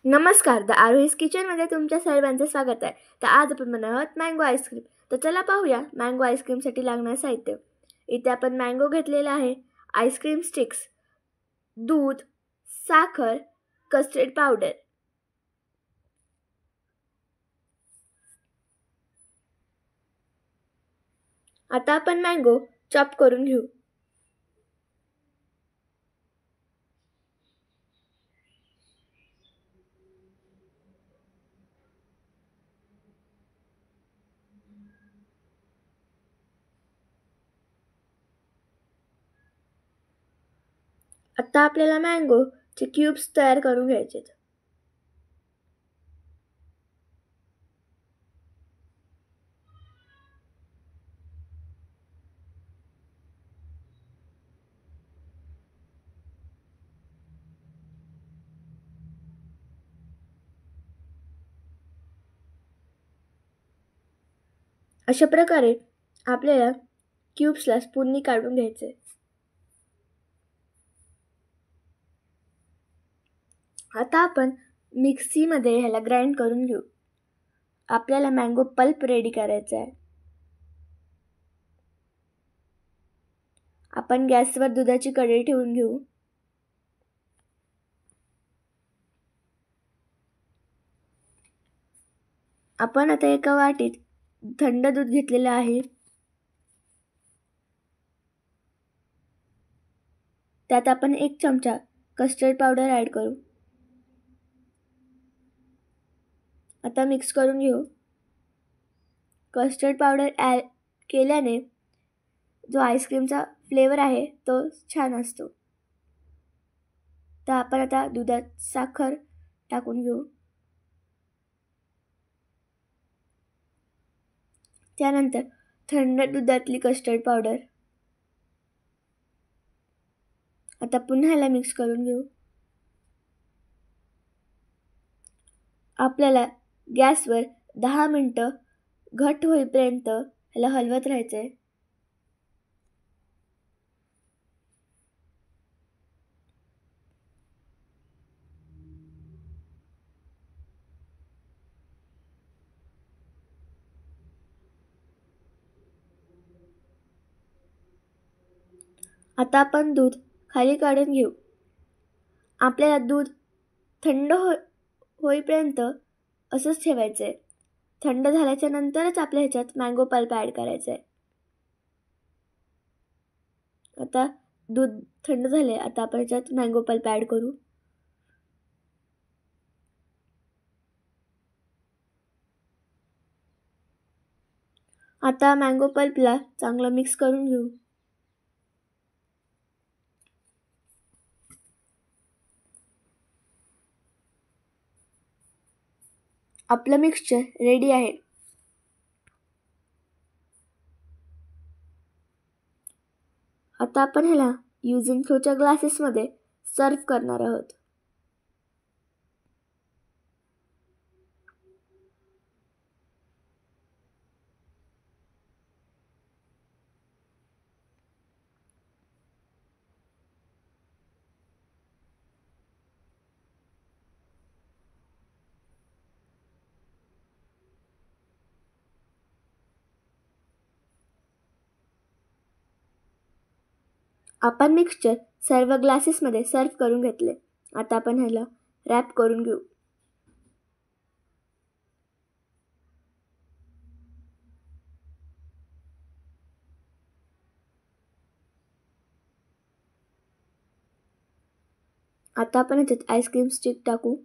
नमस्कार, द आरोहीज किचनमध्ये तुमच्या सर्वांचे स्वागत आहे. तर आज आपण बनवणार आहोत मँगो आईस्क्रीम. तर चला पाहूया मँगो आईस्क्रीमसाठी लागणारं साहित्य. इथे आपण मँगो घेतलेला आहे, आईस्क्रीम स्टिक्स, दूध, साखर, कस्टर्ड पावडर. आता आपण मँगो चॉप करून घेऊ. आता आपल्याला मँगोचे क्यूब्स तयार करून घ्यायचे. अशा प्रकारे आपल्याला क्यूब्सला स्पूननी काढून घ्यायचे. आता आपण मिक्सीमध्ये ह्याला ग्राइंड करून घेऊ. आपल्याला मँगो पल्प रेडी करायचा आहे. आपण गॅसवर दुधाची कढई ठेवून घेऊ. आपण आता एका वाटीत थंड दूध घेतलेलं आहे. त्यात आपण 1 चमचा कस्टर्ड पावडर ॲड करू. आता मिक्स करून घेऊ. कस्टर्ड पावडर ॲड केल्याने जो आईस्क्रीमचा फ्लेवर आहे तो छान असतो. तर आपण आता दुधात साखर टाकून घेऊ. त्यानंतर थंड दुधातली कस्टर्ड पावडर. आता पुन्हा ह्याला मिक्स करून घेऊ. आपल्याला गॅसवर 10 मिनिटं घट्ट होईपर्यंत ह्याला हलवत राहायचं आहे. आता आपण दूध खाली काढून घेऊ. आपल्याला दूध थंड होईपर्यंत असंच ठेवायचं आहे. थंड झाल्याच्या नंतरच आपल्या ह्याच्यात मँगो पल्प ॲड करायचं आहे. आता दूध थंड झाले. आता आपण ह्याच्यात मँगो पल्प ॲड करू. आता मँगो पल्पला चांगलं मिक्स करून घेऊ. आपलं मिक्सचर रेडी आहे. आता आपण ह्याला युजिंग फ्लोच्या ग्लासेसमध्ये सर्व करणार आहोत. आपण मिक्सचर सर्व ग्लासेसमध्ये सर्व करून घेतले. आता आपण ह्याला रॅप करून घेऊ. आता आपण ह्याच्यात आईस्क्रीम स्टिक टाकू.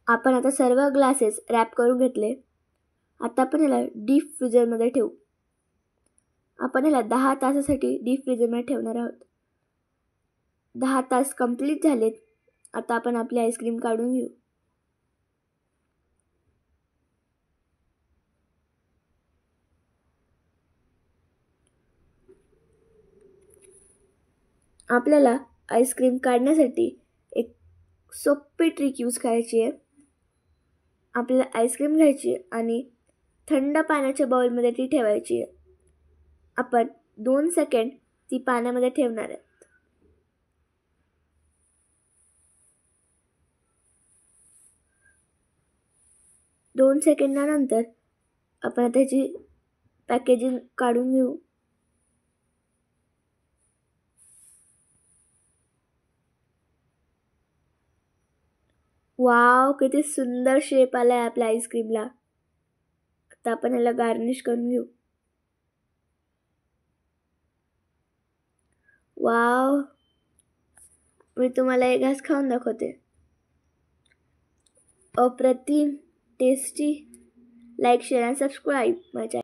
आपण आता सर्व ग्लासेस रॅप करून घेतले. आता आपण ह्याला डीप फ्रीजरमध्ये ठेवू. आपण ह्याला 10 तासासाठी डीप फ्रीजरमध्ये ठेवणार आहोत. 10 तास कंप्लीट झालेत. आता आपण आपली आईस्क्रीम काढून घेऊ. आपल्याला आईस्क्रीम काढण्यासाठी एक सोपी ट्रिक यूज करायची आहे. आपल्याला आईस्क्रीम घ्यायची आणि थंड पाण्याच्या बाउलमध्ये ती ठेवायची आहे. आपण 2 सेकंड ती पाण्यामध्ये ठेवणार आहे. 2 सेकंदानंतर आपण त्याची पॅकेजिंग काढून घेऊ. वाव, किती सुंदर शेप आलाय आपल्या आईस्क्रीमला. आता आपण याला गार्निश करून घेऊ. वाव, मी तुम्हाला एक घास खाऊन दाखवते. अप्रतिम टेस्टी. लाईक, शेअर आणि सबस्क्राईब माझ्या